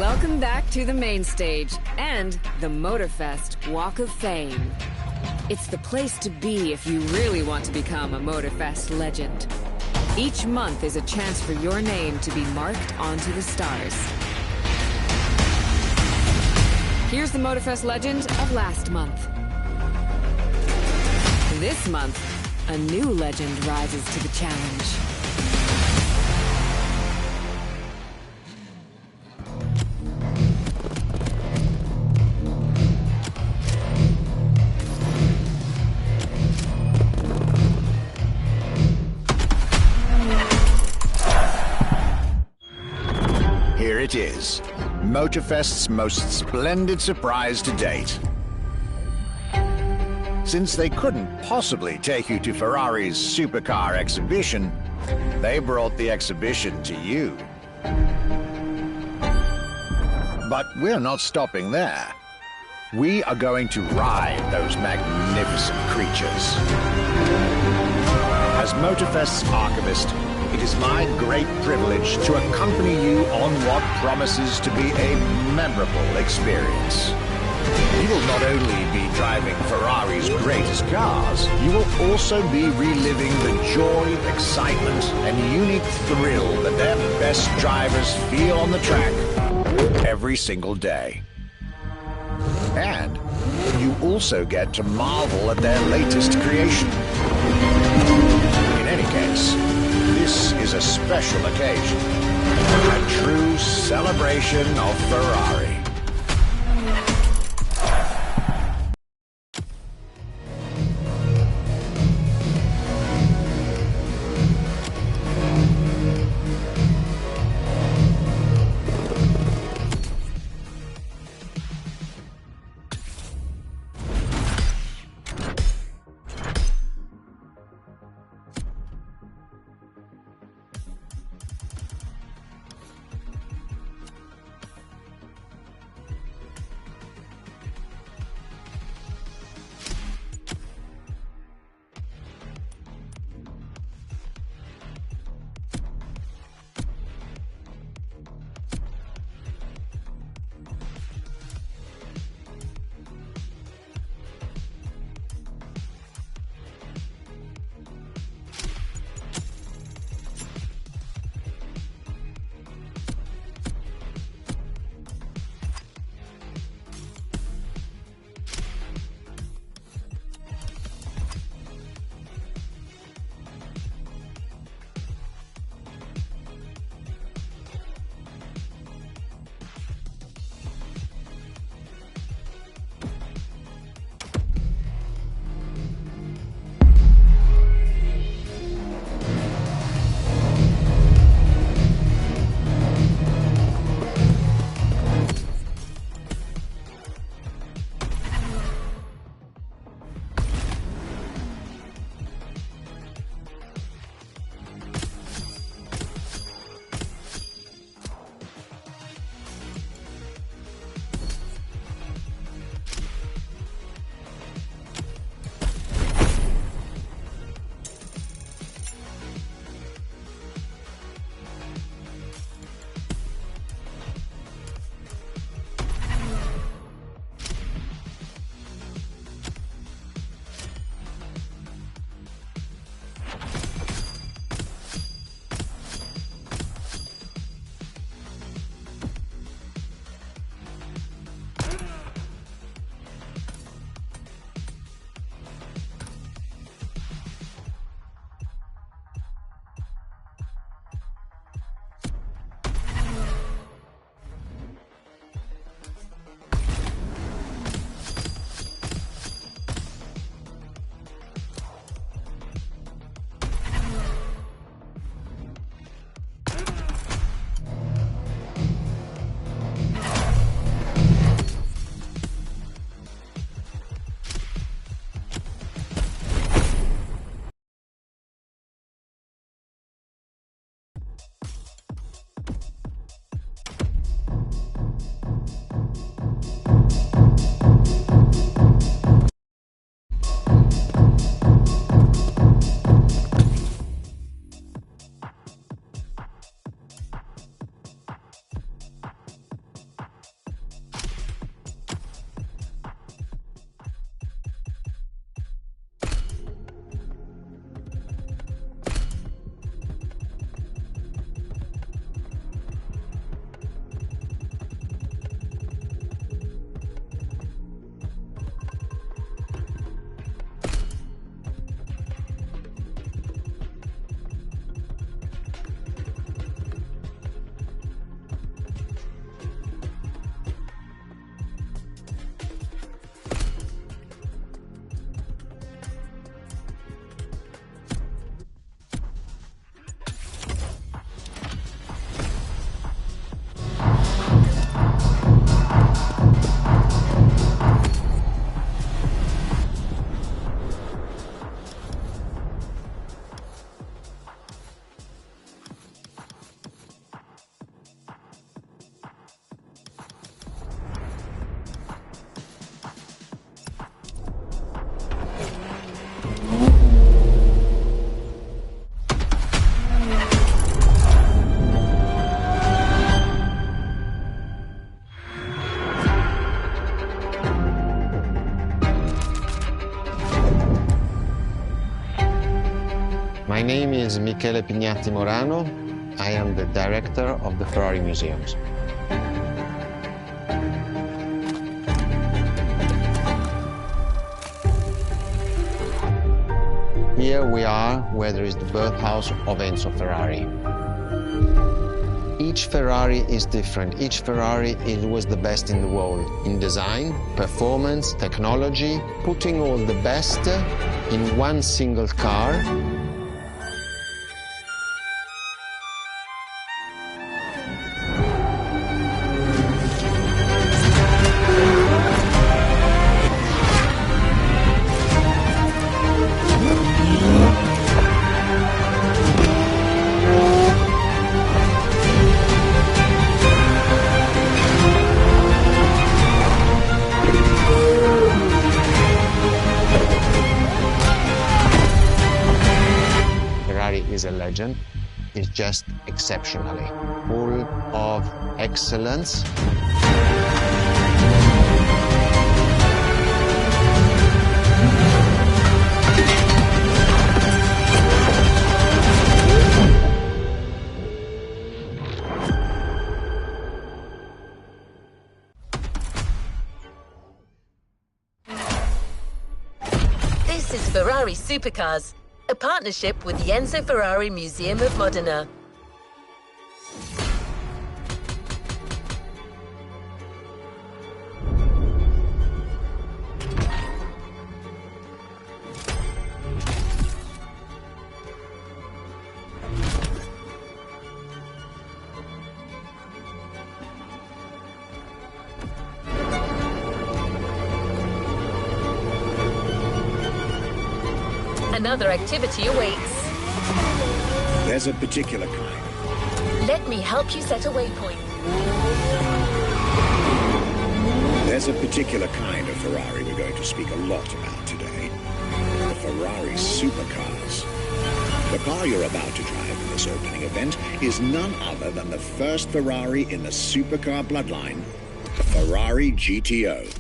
Welcome back to the main stage and the Motorfest Walk of Fame. It's the place to be if you really want to become a Motorfest legend. Each month is a chance for your name to be marked onto the stars. Here's the Motorfest legend of last month. This month, a new legend rises to the challenge. Here it is, Motorfest's most splendid surprise to date. Since they couldn't possibly take you to Ferrari's supercar exhibition, they brought the exhibition to you. But we're not stopping there. We are going to ride those magnificent creatures. As Motorfest's archivist, it is my great privilege to accompany you on what promises to be a memorable experience. You will not only be driving Ferrari's greatest cars, you will also be reliving the joy, excitement, and unique thrill that their best drivers feel on the track every single day. And you also get to marvel at their latest creation. In any case, this is a special occasion, a true celebration of Ferrari. is Michele Pignatti Morano. I am the director of the Ferrari Museums. Here we are where there is the birthhouse of Enzo Ferrari. Each Ferrari is different. Each Ferrari was the best in the world in design, performance, technology, putting all the best in one single car. Is a legend, is just exceptionally full of excellence. This is Ferrari Supercars, a partnership with the Enzo Ferrari Museum of Modena. Another activity awaits. There's a particular kind. Let me help you set a waypoint. There's a particular kind of Ferrari we're going to speak a lot about today. The Ferrari Supercars. The car you're about to drive in this opening event is none other than the first Ferrari in the supercar bloodline, the Ferrari GTO.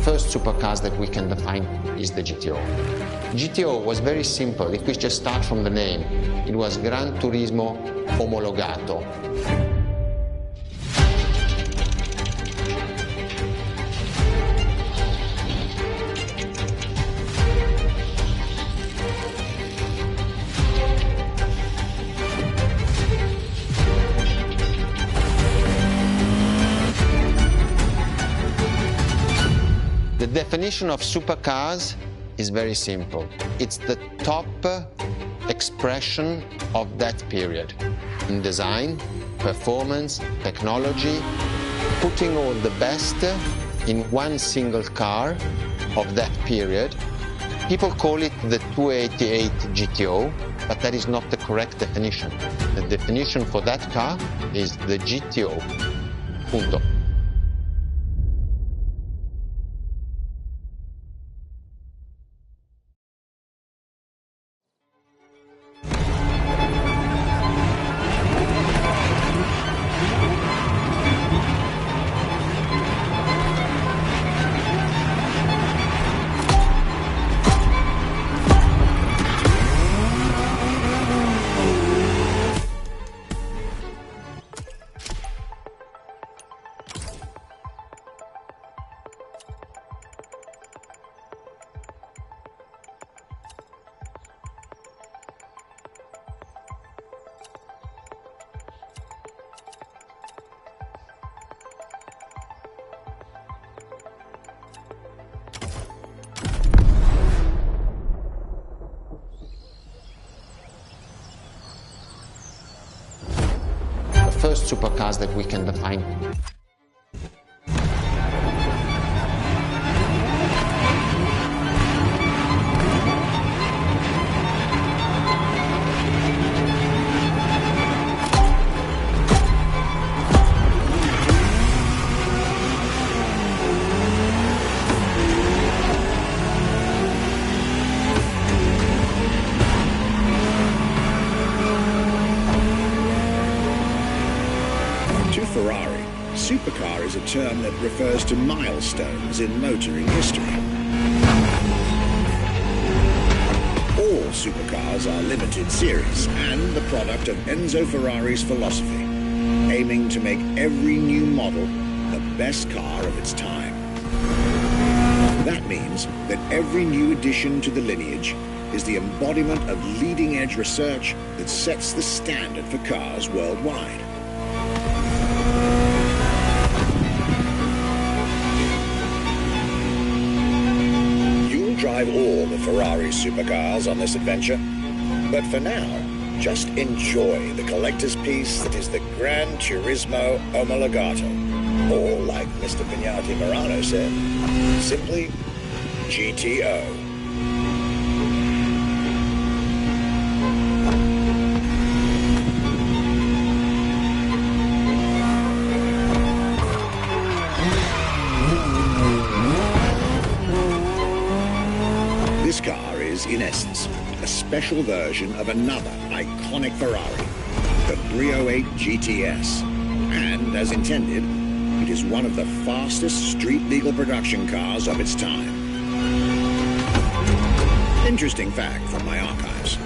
The first supercars that we can define is the GTO. GTO was very simple. If we just start from the name, it was Gran Turismo Omologato. The definition of supercars is very simple. It's the top expression of that period in design, performance, technology, putting all the best in one single car of that period. People call it the 288 GTO, but that is not the correct definition. The definition for that car is the GTO. Punto. First supercars that we can define. supercar is a term that refers to milestones in motoring history. All supercars are limited series and the product of Enzo Ferrari's philosophy, aiming to make every new model the best car of its time. That means that every new addition to the lineage is the embodiment of leading-edge research that sets the standard for cars worldwide. You'll drive all the Ferrari supercars on this adventure, but for now, just enjoy the collector's piece that is the Gran Turismo Omologato, or like Mr. Pignati Morano said, simply GTO. This car is, in essence, a special version of another iconic Ferrari, the Brio 8 GTS. And, as intended, it is one of the fastest street-legal production cars of its time. Interesting fact from my archives.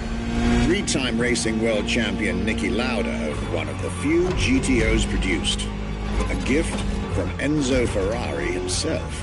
Three-time racing world champion Niki Lauda owned one of the few GTOs produced. A gift from Enzo Ferrari himself.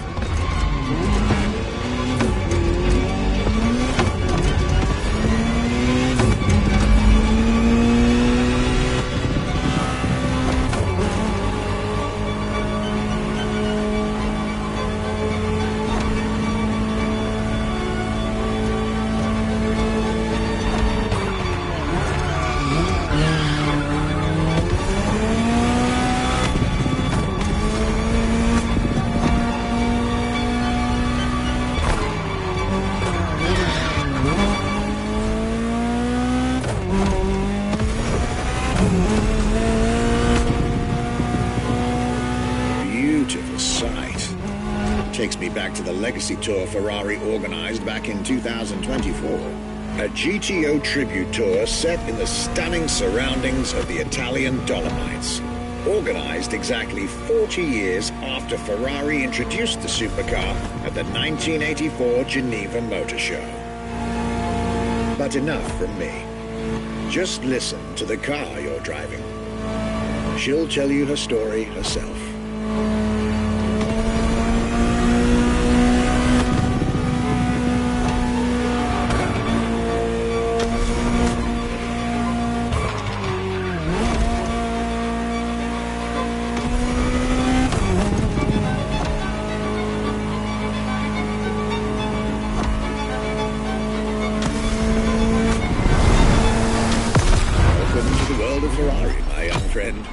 Takes me back to the Legacy Tour Ferrari organized back in 2024. A GTO tribute tour set in the stunning surroundings of the Italian Dolomites. Organized exactly 40 years after Ferrari introduced the supercar at the 1984 Geneva Motor Show. But enough from me. Just listen to the car you're driving. She'll tell you her story herself. Ferrari, my young friend.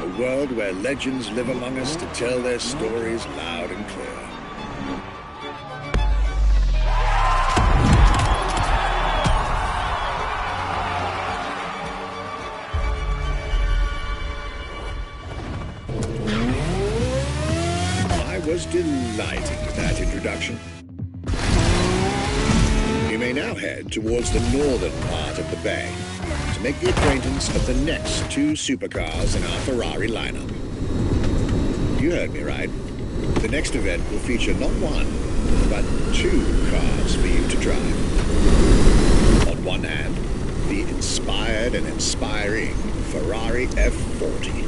A world where legends live among us to tell their stories loud and clear. I was delighted with that introduction. You may now head towards the northern part of the bay to make the acquaintance of the next two supercars in our Ferrari lineup. You heard me right. The next event will feature not one, but two cars for you to drive. On one hand, the inspired and inspiring Ferrari F40.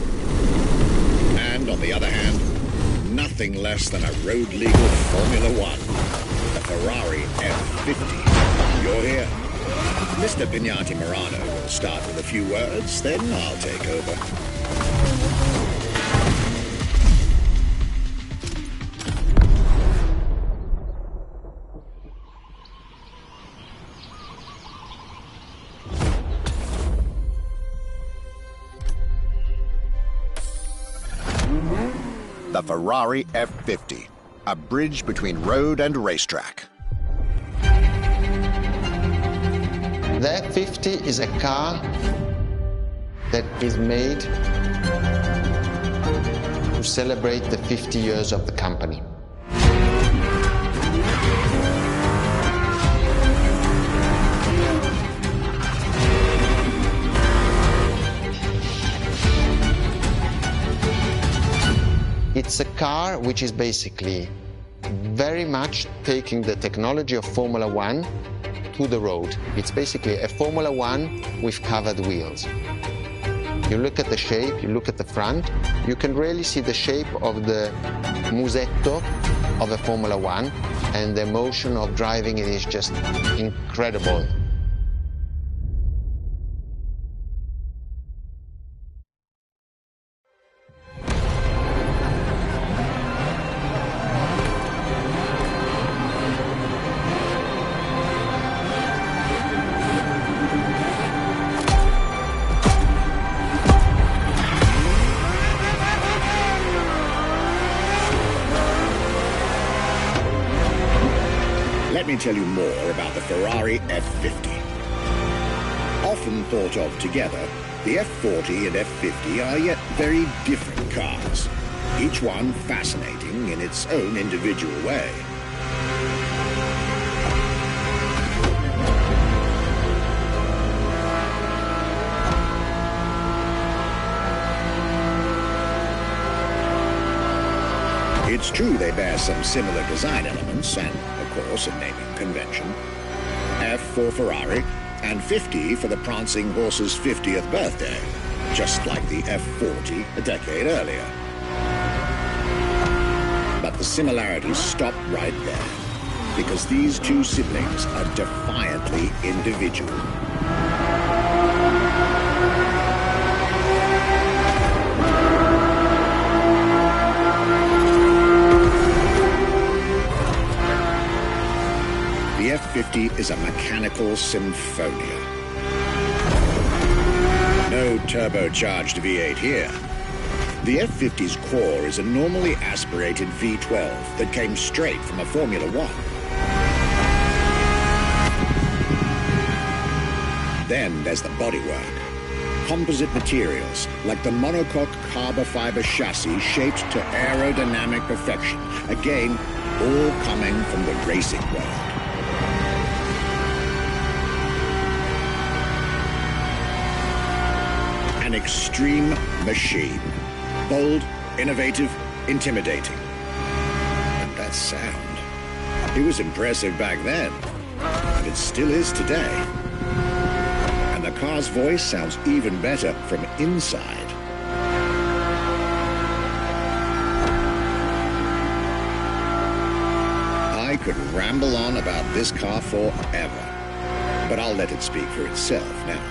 And on the other hand, nothing less than a road-legal Formula One, the Ferrari F50. You're here. Mr. Pignati Morano will start with a few words, then I'll take over. The Ferrari F50, a bridge between road and racetrack. The F50 is a car that is made to celebrate the 50 years of the company. It's a car which is basically very much taking the technology of Formula One to the road. It's basically a Formula One with covered wheels. You look at the shape, you look at the front, you can really see the shape of the musetto of a Formula One, and the emotion of driving it is just incredible. Let me tell you more about the Ferrari F50. Often thought of together, the F40 and F50 are yet very different cars, each one fascinating in its own individual way. It's true they bear some similar design elements and, of course, a naming convention. F for Ferrari and 50 for the prancing horse's 50th birthday, just like the F40 a decade earlier. But the similarities stop right there, because these two siblings are defiantly individual. The F50 is a mechanical symphonia. No turbocharged V8 here. The F50's core is a normally aspirated V12 that came straight from a Formula One. Then there's the bodywork. Composite materials, like the monocoque carbon fiber chassis shaped to aerodynamic perfection. Again, all coming from the racing world. An extreme machine. Bold, innovative, intimidating. And that sound. It was impressive back then, and it still is today. And the car's voice sounds even better from inside. I could ramble on about this car forever, but I'll let it speak for itself now.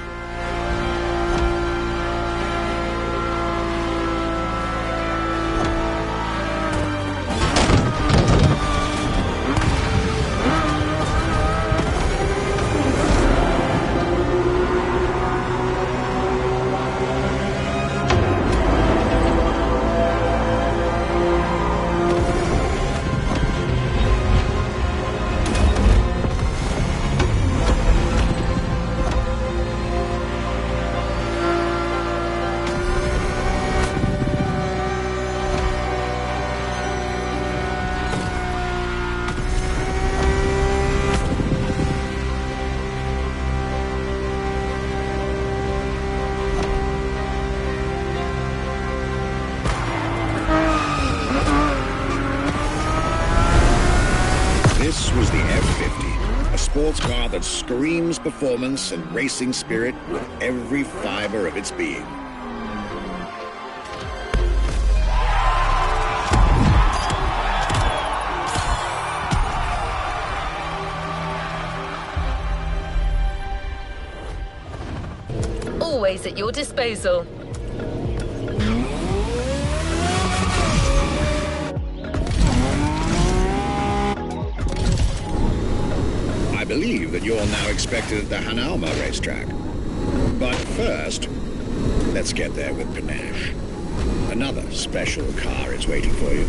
This was the F50, a sports car that screams performance and racing spirit with every fiber of its being. Always at your disposal. I believe that you're now expected at the Hanauma racetrack. But first, let's get there with panache. Another special car is waiting for you.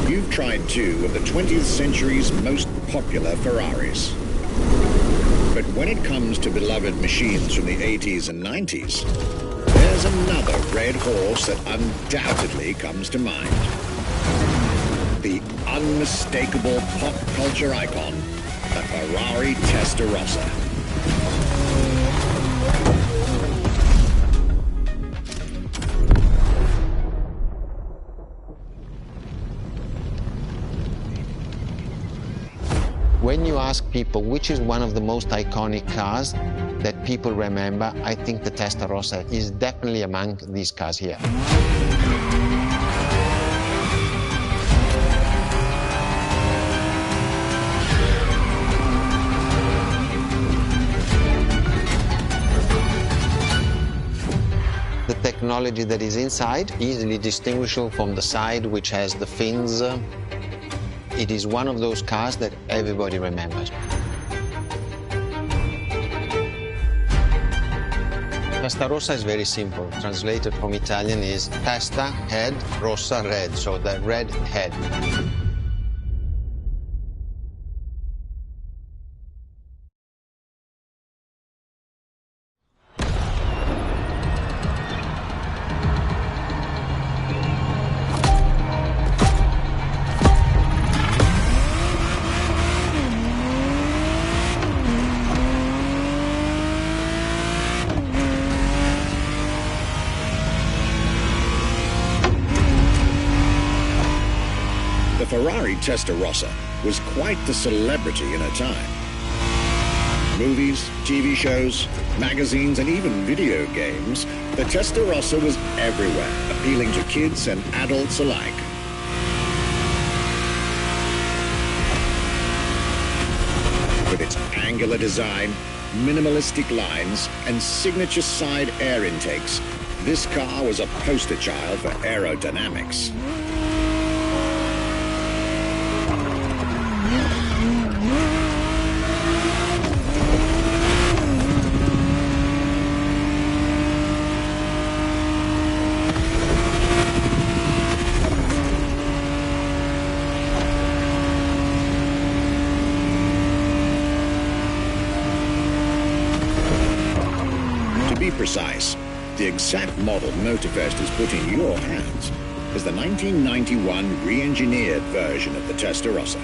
You've tried two of the 20th century's most popular Ferraris. But when it comes to beloved machines from the 80s and 90s, there's there's another red horse that undoubtedly comes to mind. The unmistakable pop culture icon, the Ferrari Testarossa. When you ask people which is one of the most iconic cars that people remember, I think the Testarossa is definitely among these cars here. The technology that is inside, easily distinguishable from the side which has the fins. It is one of those cars that everybody remembers. Testarossa is very simple. Translated from Italian is testa, head, rossa, red, so the red head. The Ferrari Testarossa was quite the celebrity in her time. Movies, TV shows, magazines, and even video games, the Testarossa was everywhere, appealing to kids and adults alike. With its angular design, minimalistic lines, and signature side air intakes, this car was a poster child for aerodynamics. To be precise, the exact model Motorfest has put in your hands is the 1991 re-engineered version of the Testarossa,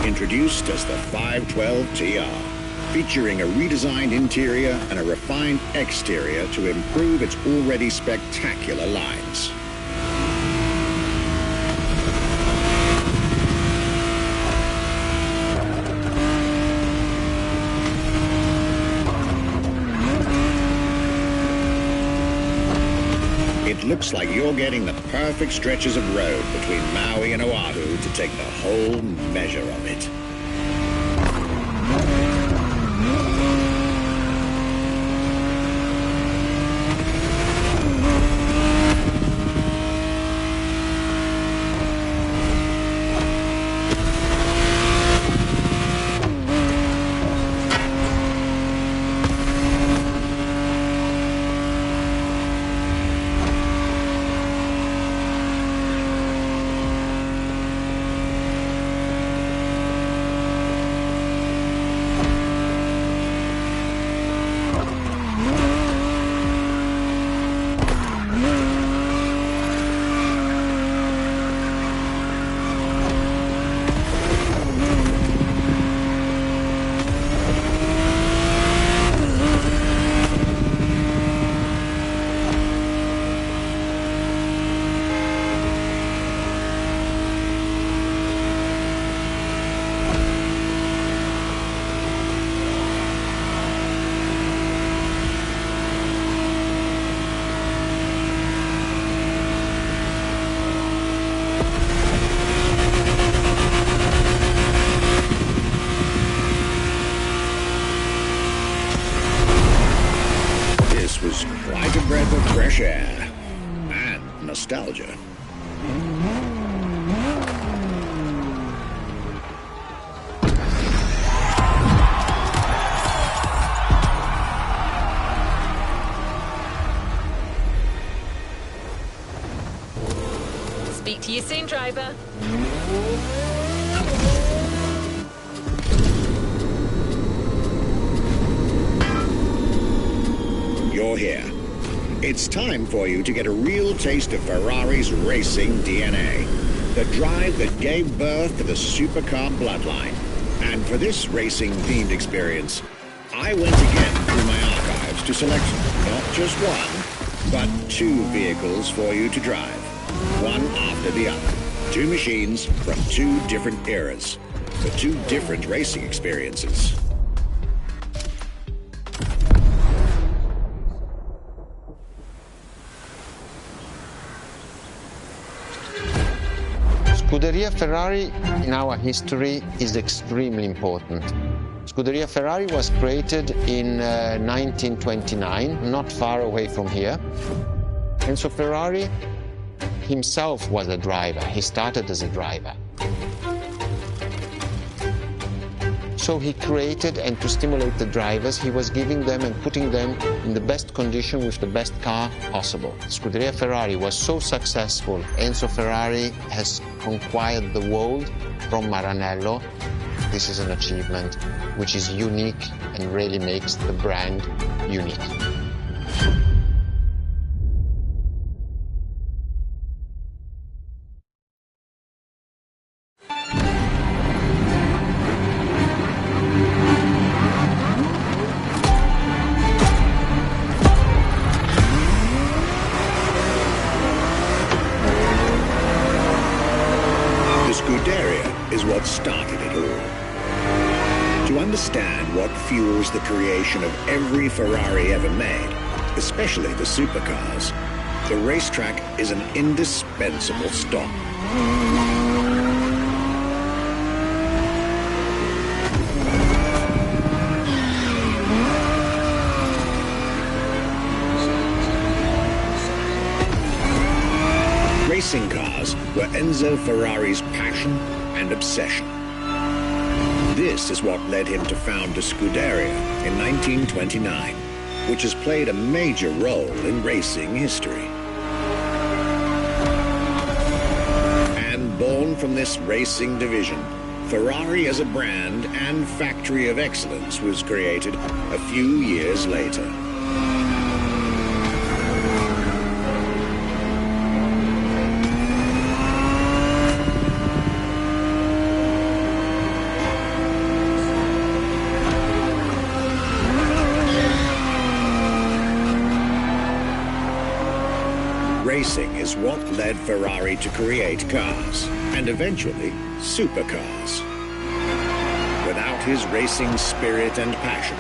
introduced as the 512 TR, featuring a redesigned interior and a refined exterior to improve its already spectacular lines. It looks like you're getting the perfect stretches of road between Maui and Oahu to take the whole measure of it. Was quite a breath of fresh air and nostalgia. Speak to you soon, driver. You're here. It's time for you to get a real taste of Ferrari's racing DNA. The drive that gave birth to the supercar bloodline. And for this racing-themed experience, I went again through my archives to select not just one, but two vehicles for you to drive. One after the other. Two machines from two different eras. For two different racing experiences. Scuderia Ferrari in our history is extremely important. Scuderia Ferrari was created in 1929, not far away from here. Enzo Ferrari himself was a driver. He started as a driver. So he created, and to stimulate the drivers, he was giving them and putting them in the best condition with the best car possible. Scuderia Ferrari was so successful. Enzo Ferrari has conquered the world from Maranello. This is an achievement which is unique and really makes the brand unique. Is what started it all. To understand what fuels the creation of every Ferrari ever made, especially the supercars, the racetrack is an indispensable stop. Racing cars were Enzo Ferrari's passion and obsession. This is what led him to found a Scuderia in 1929, which has played a major role in racing history. And born from this racing division, Ferrari as a brand and factory of excellence was created a few years later. Racing is what led Ferrari to create cars, and eventually, supercars. Without his racing spirit and passion,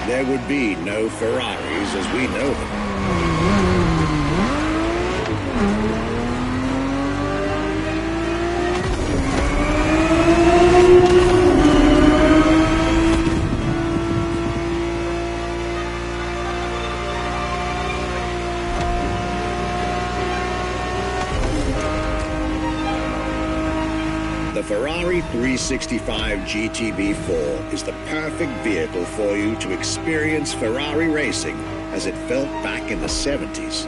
there would be no Ferraris as we know them. The Ferrari 365 GTB4 is the perfect vehicle for you to experience Ferrari racing as it felt back in the 70s,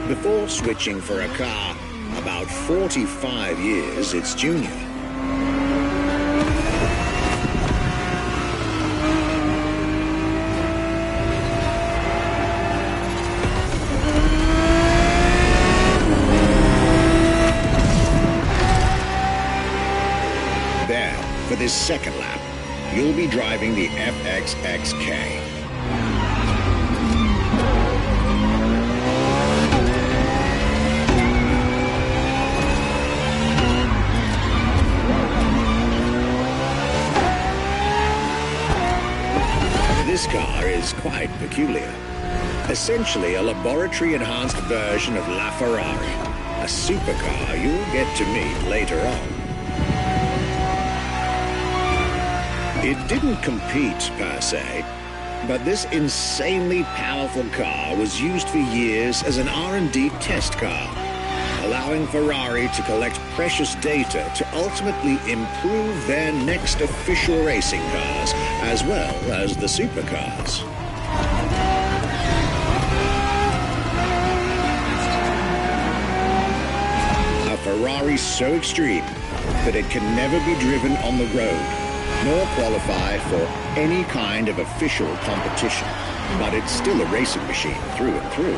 before switching for a car about 45 years its junior. For this second lap, you'll be driving the FXXK. This car is quite peculiar. Essentially a laboratory-enhanced version of La Ferrari, a supercar you'll get to meet later on. It didn't compete, per se, but this insanely powerful car was used for years as an R&D test car, allowing Ferrari to collect precious data to ultimately improve their next official racing cars, as well as the supercars. A Ferrari so extreme that it can never be driven on the road, nor qualify for any kind of official competition, but it's still a racing machine through and through.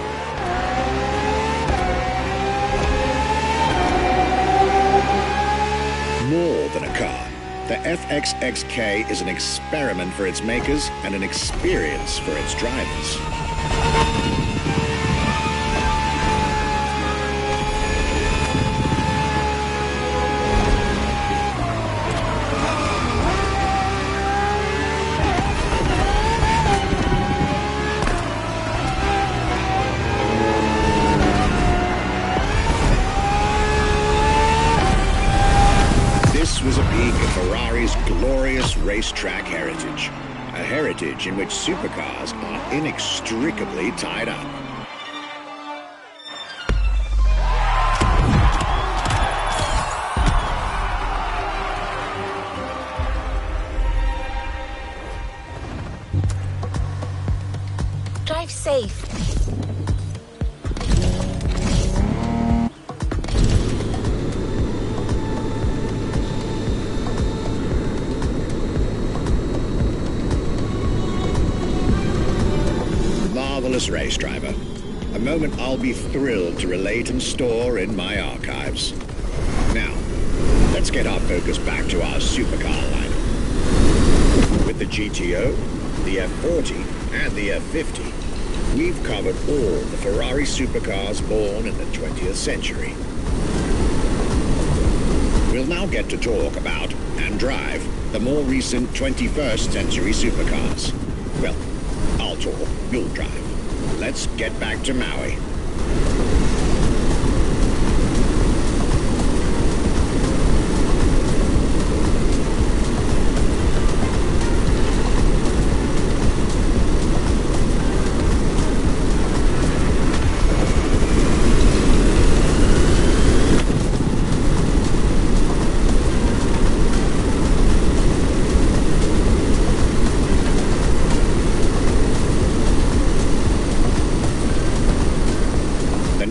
more than a car. The FXXK is an experiment for its makers and an experience for its drivers. This was a peak of Ferrari's glorious racetrack heritage. A heritage in which supercars are inextricably tied up. Drive safe. Marvelous race driver. A moment I'll be thrilled to relate and store in my archives. Now, let's get our focus back to our supercar lineup. With the GTO, the F40, and the F50, we've covered all the Ferrari supercars born in the 20th century. We'll now get to talk about and drive the more recent 21st century supercars. Well, I'll talk, you'll drive. Let's get back to Maui.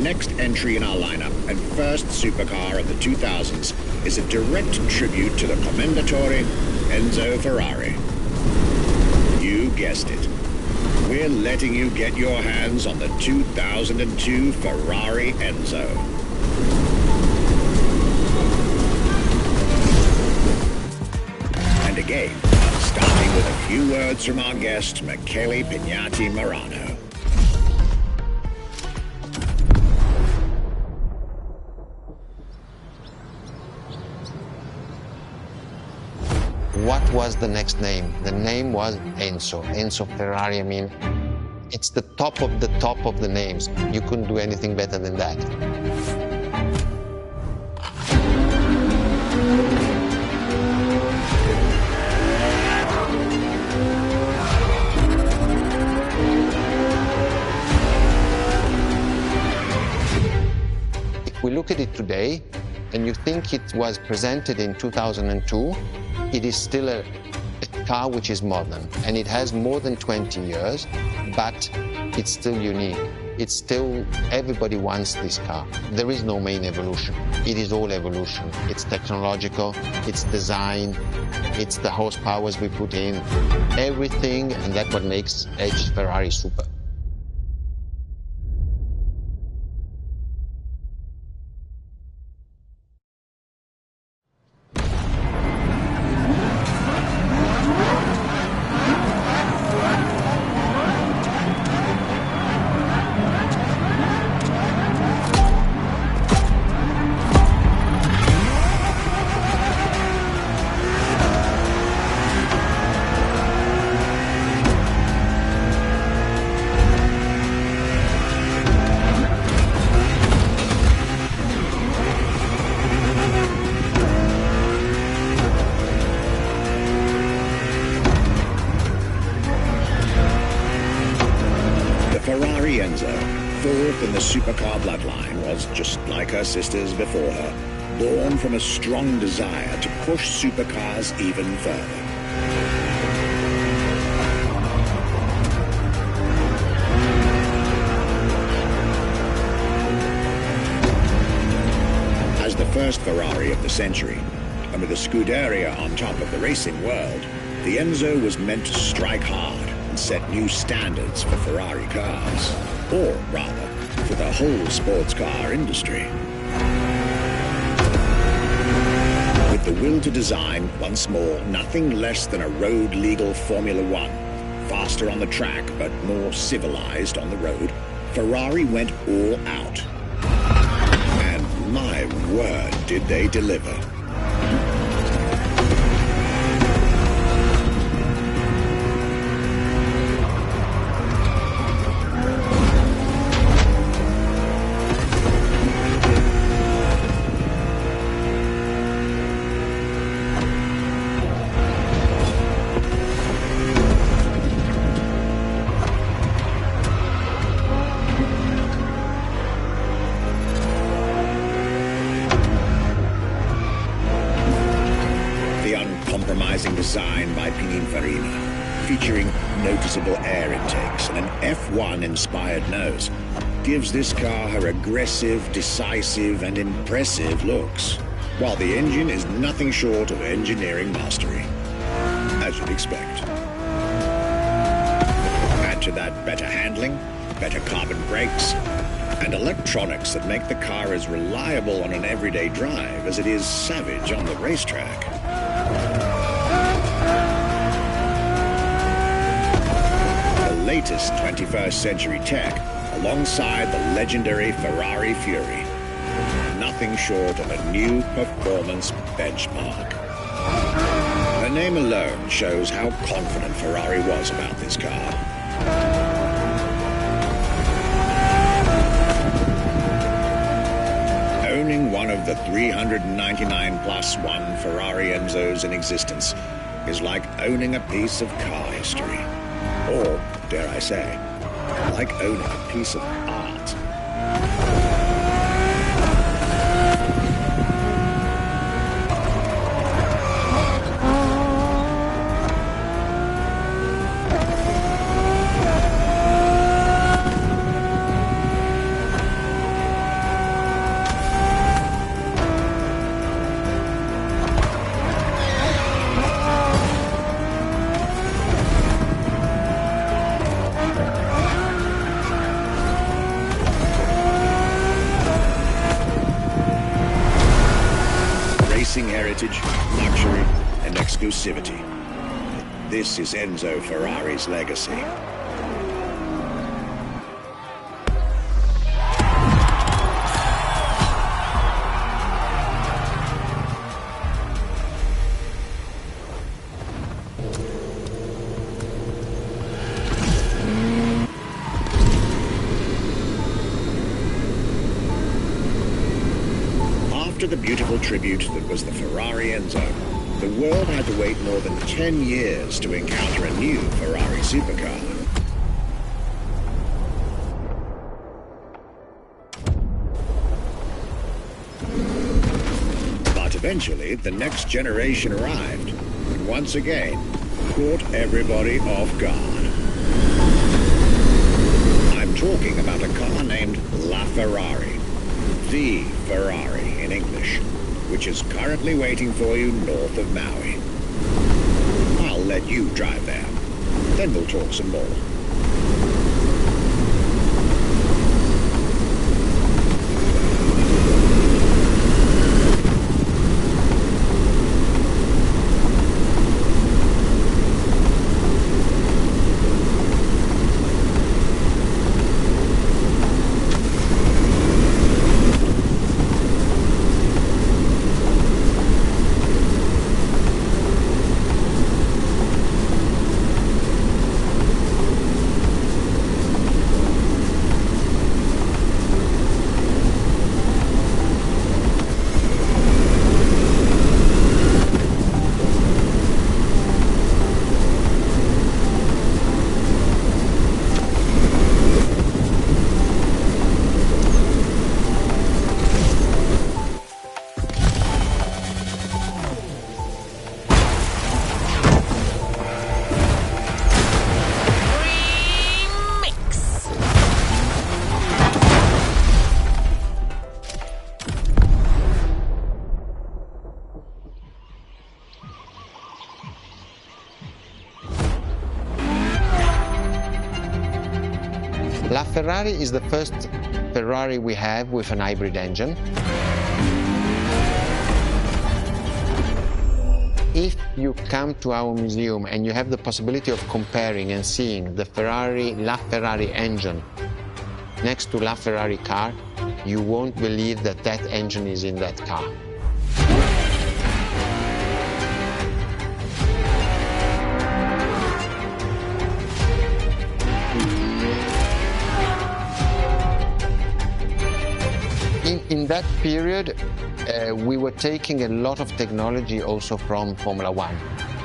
Next entry in our lineup and first supercar of the 2000s is a direct tribute to the Commendatore Enzo Ferrari. You guessed it. We're letting you get your hands on the 2002 Ferrari Enzo. And again, starting with a few words from our guest, Michele Pignati Marano. What was the next name? The name was Enzo. Enzo Ferrari, I mean, it's the top of the names. You couldn't do anything better than that. If we look at it today, and you think it was presented in 2002, it is still a car which is modern, and it has more than 20 years, but it's still unique. It's still, everybody wants this car. There is no main evolution. It is all evolution. It's technological, it's design, it's the horsepowers we put in, everything, and that's what makes Edge Ferrari super. Ferrari Enzo, fourth in the supercar bloodline, was just like her sisters before her, born from a strong desire to push supercars even further. As the first Ferrari of the century, and with a Scuderia on top of the racing world, the Enzo was meant to strike hard and set new standards for Ferrari cars, or rather, for the whole sports car industry. With With the will to design, once more, nothing less than a road-legal Formula One. Faster on the track, but more civilized on the road, Ferrari went all out. And my word, did they deliver. Design by Pininfarina, featuring noticeable air intakes and an F1-inspired nose, gives this car her aggressive, decisive, and impressive looks, while the engine is nothing short of engineering mastery, as you'd expect. Add to that better handling, better carbon brakes, and electronics that make the car as reliable on an everyday drive as it is savage on the racetrack. Latest 21st century tech alongside the legendary Ferrari Fury. Nothing short of a new performance benchmark. Her name alone shows how confident Ferrari was about this car. Owning one of the 399 plus one Ferrari Enzos in existence is like owning a piece of car history. Or, dare I say, like owning a piece of art. Heritage, luxury, and exclusivity. This is Enzo Ferrari's legacy. After the beautiful tribute that was the Ferrari Enzo, the world had to wait more than 10 years to encounter a new Ferrari supercar. But eventually, the next generation arrived, and once again, caught everybody off guard. I'm talking about a car named La Ferrari. The Ferrari in English, which is currently waiting for you north of Maui. I'll let you drive there. Then we'll talk some more. La Ferrari is the first Ferrari we have with an hybrid engine. you come to our museum and you have the possibility of comparing and seeing the LaFerrari engine next to LaFerrari car, you won't believe that that engine is in that car. In that period, we were taking a lot of technology also from Formula One.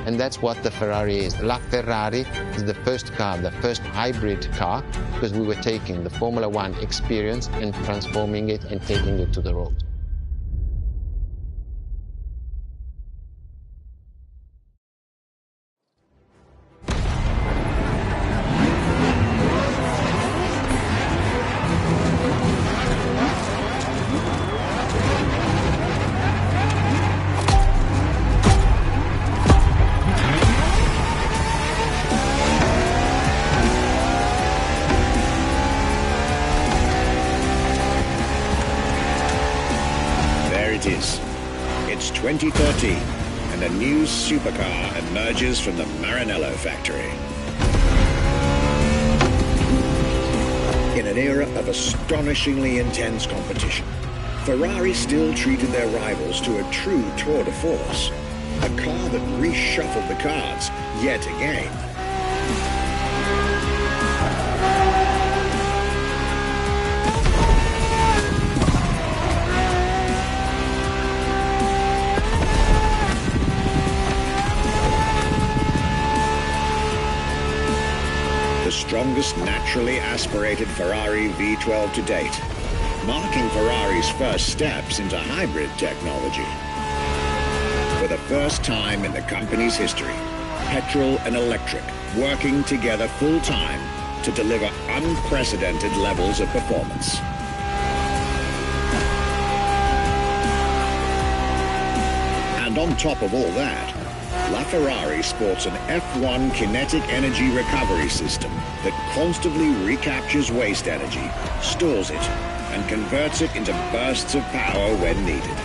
And that's what the Ferrari is. LaFerrari is the first car, the first hybrid car, because we were taking the Formula One experience and transforming it and taking it to the road. It's 2013, and a new supercar emerges from the Maranello factory. In an era of astonishingly intense competition, Ferrari still treated their rivals to a true tour de force, a car that reshuffled the cards yet again. The strongest naturally aspirated Ferrari V12 to date, marking Ferrari's first steps into hybrid technology. For the first time in the company's history, petrol and electric working together full-time to deliver unprecedented levels of performance. And on top of all that, LaFerrari sports an F1 kinetic energy recovery system that constantly recaptures waste energy, stores it, and converts it into bursts of power when needed.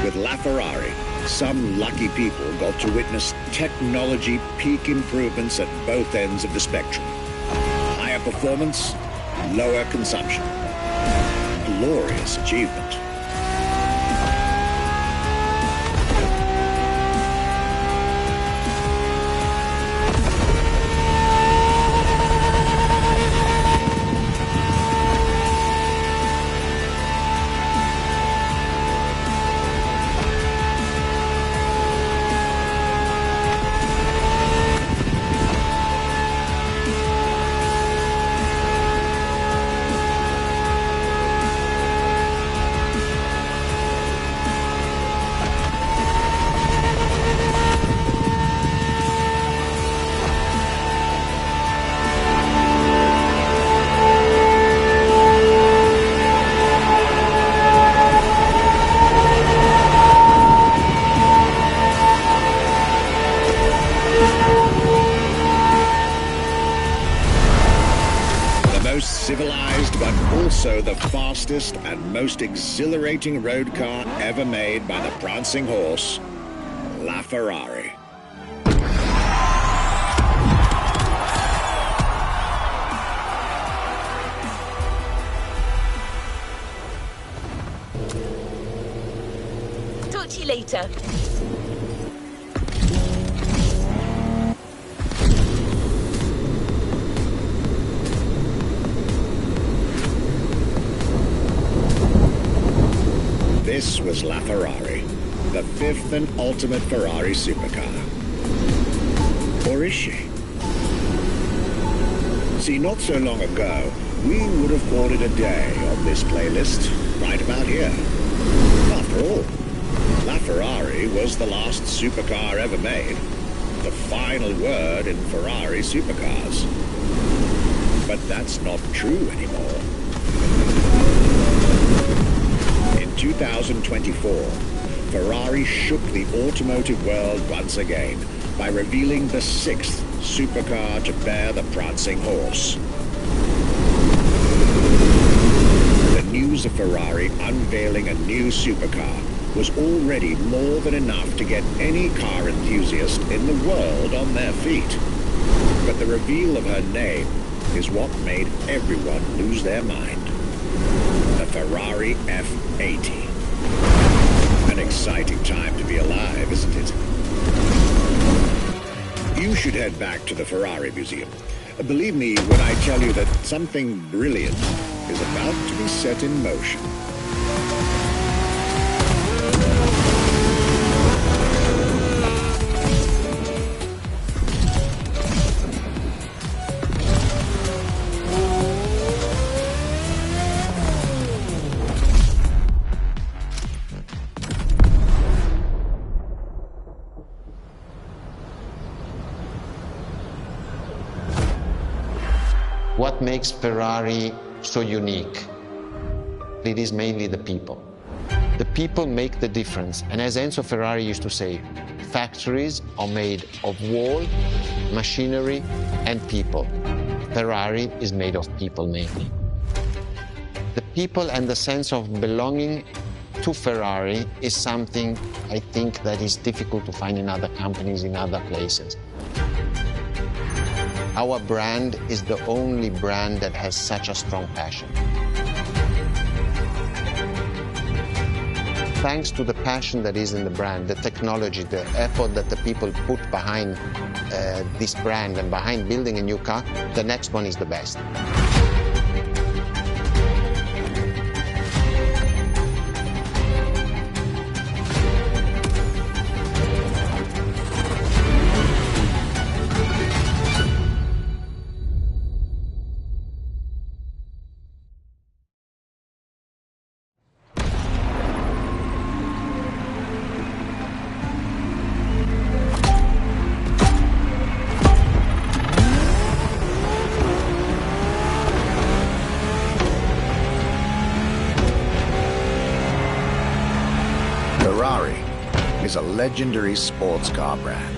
With LaFerrari, some lucky people got to witness technology peak improvements at both ends of the spectrum. Higher performance, lower consumption. Glorious achievement. Civilized, but also the fastest and most exhilarating road car ever made by the prancing horse, LaFerrari. Talk to you later. This was LaFerrari, the fifth and ultimate Ferrari supercar. Or is she? See, not so long ago, we would have called it a day on this playlist. right about here. After all, LaFerrari was the last supercar ever made. The final word in Ferrari supercars. But that's not true anymore. In 2024, Ferrari shook the automotive world once again by revealing the 6th supercar to bear the prancing horse. The news of Ferrari unveiling a new supercar was already more than enough to get any car enthusiast in the world on their feet. But the reveal of her name is what made everyone lose their mind. The Ferrari F80. An exciting time to be alive, isn't it? You should head back to the Ferrari Museum. Believe me when I tell you that something brilliant is about to be set in motion. What makes Ferrari so unique? It is mainly the people. The people make the difference. And as Enzo Ferrari used to say, factories are made of wall, machinery, and people. Ferrari is made of people mainly. The people and the sense of belonging to Ferrari is something I think that is difficult to find in other companies, in other places. Our brand is the only brand that has such a strong passion. Thanks to the passion that is in the brand, the technology, the effort that the people put behind this brand and behind building a new car, the next one is the best. Ferrari is a legendary sports car brand,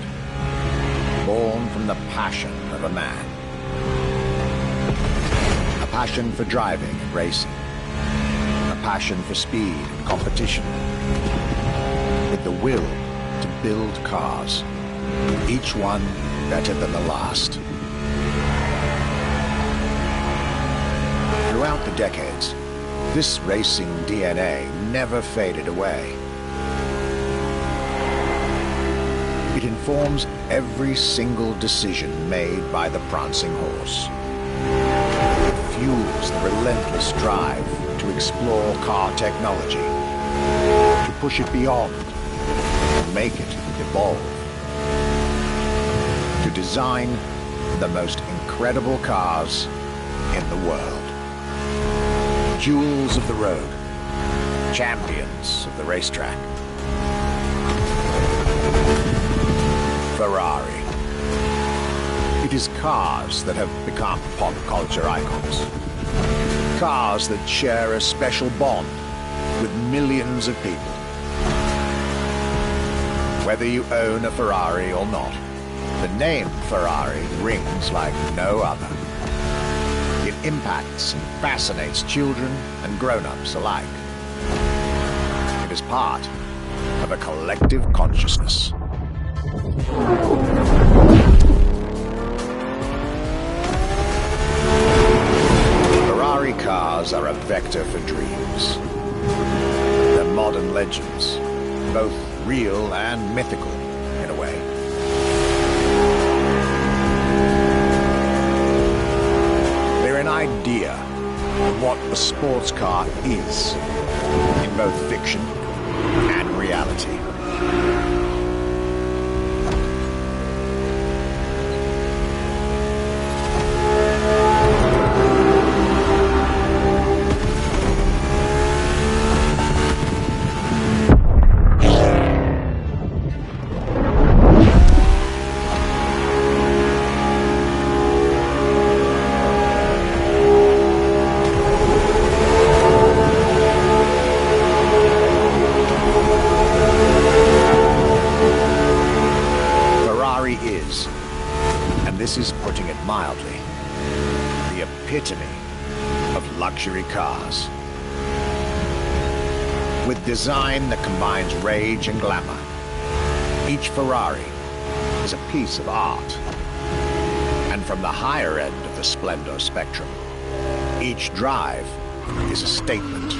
born from the passion of a man. A passion for driving and racing, a passion for speed and competition, with the will to build cars, each one better than the last. Throughout the decades, this racing DNA never faded away. It informs every single decision made by the prancing horse. It fuels the relentless drive to explore car technology, to push it beyond, to make it evolve, to design the most incredible cars in the world. Jewels of the road, champions of the racetrack. Ferrari. It is cars that have become pop culture icons. Cars that share a special bond with millions of people. Whether you own a Ferrari or not, the name Ferrari rings like no other. It impacts and fascinates children and grown-ups alike. It is part of a collective consciousness. Ferrari cars are a vector for dreams. They're modern legends, both real and mythical in a way. They're an idea of what a sports car is, in both fiction and reality. mildly, the epitome of luxury cars. With design that combines rage and glamour, each Ferrari is a piece of art. And from the higher end of the splendor spectrum, each drive is a statement.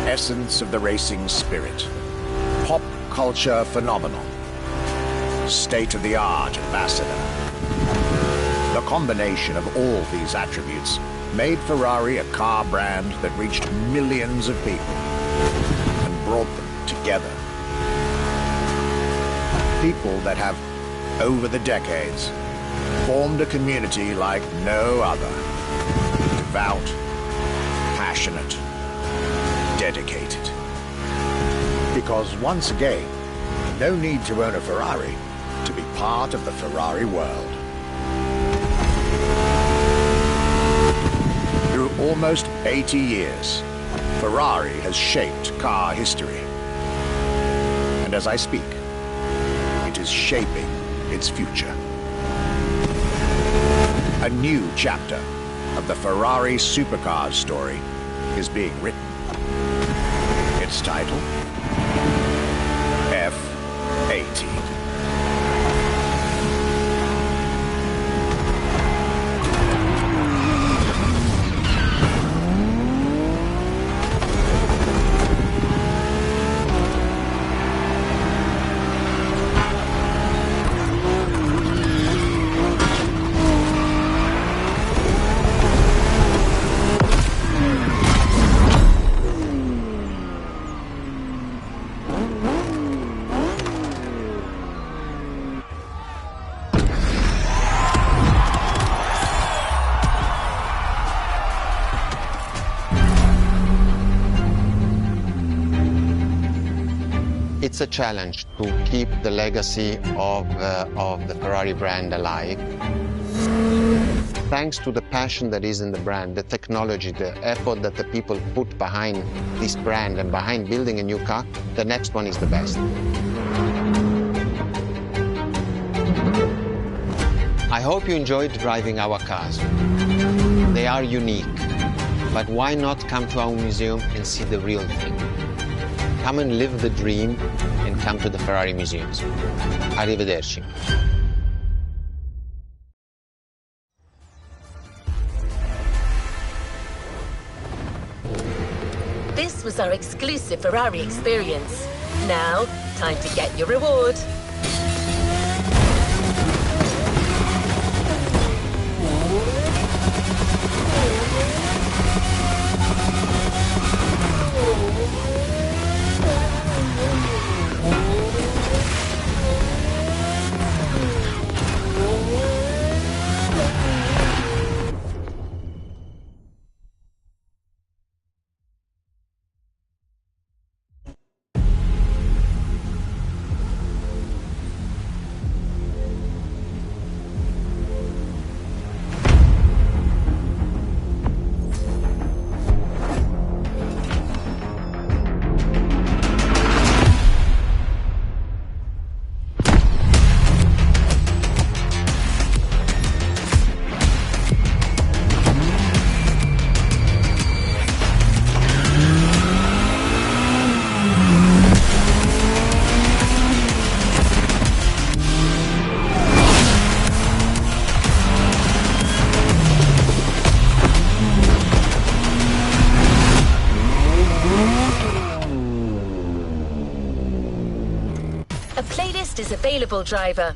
Essence of the racing spirit, pop culture phenomenon, state-of-the-art ambassador. The combination of all these attributes made Ferrari a car brand that reached millions of people and brought them together. People that have, over the decades, formed a community like no other. Devout, passionate, dedicated. Because once again, no need to own a Ferrari to be part of the Ferrari world. Through almost 80 years, Ferrari has shaped car history. And as I speak, it is shaping its future. A new chapter of the Ferrari supercars story is being written. Its title, F80. It's a challenge to keep the legacy of the Ferrari brand alive. Thanks to the passion that is in the brand, the technology, the effort that the people put behind this brand and behind building a new car, the next one is the best. I hope you enjoyed driving our cars. They are unique, but why not come to our museum and see the real thing? Come and live the dream and come to the Ferrari museums. Arrivederci. This was our exclusive Ferrari experience. Now, time to get your reward. fastest available driver.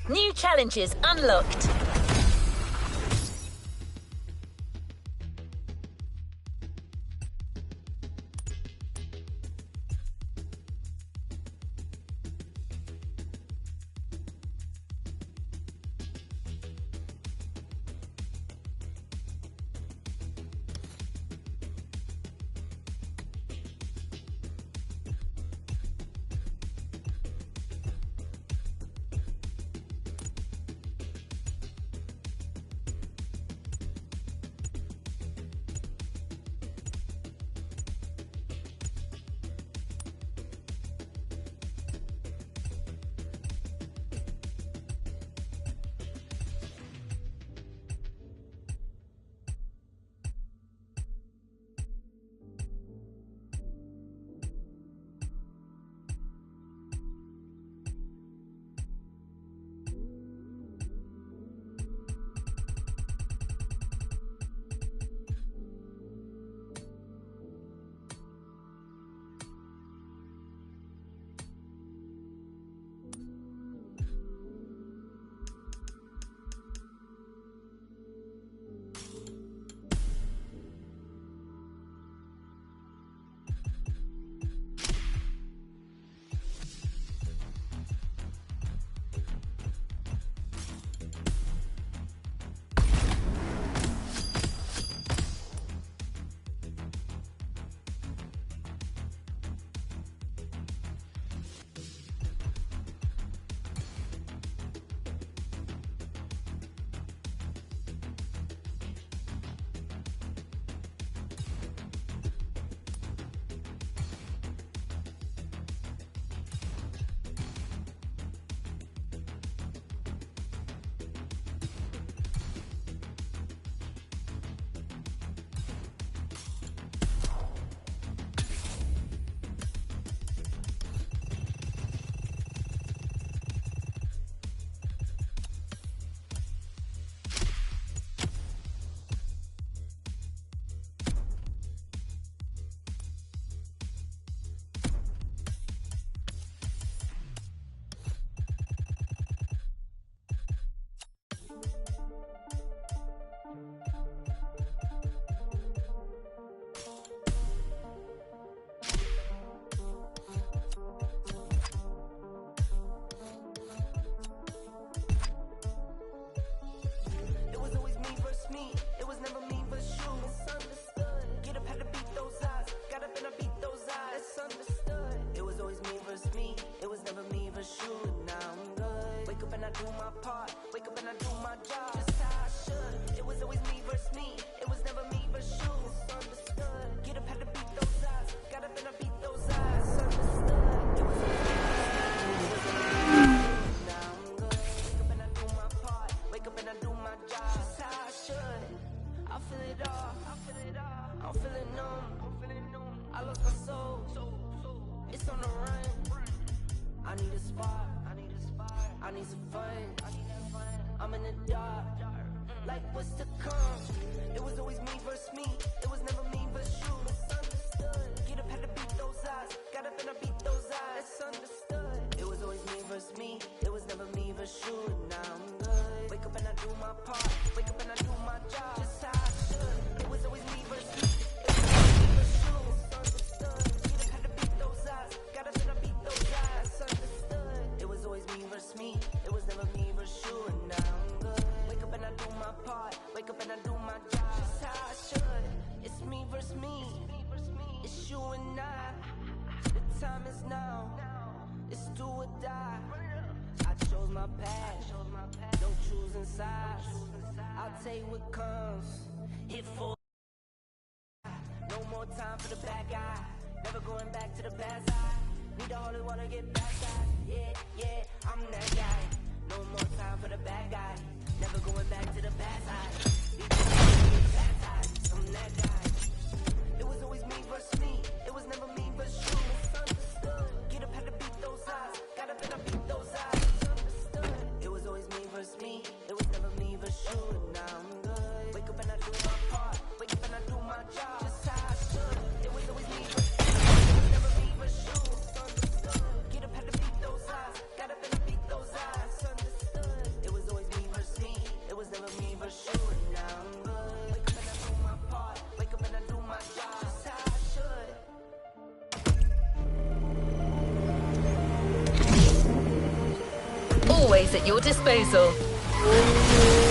New challenges unlocked. always at your disposal.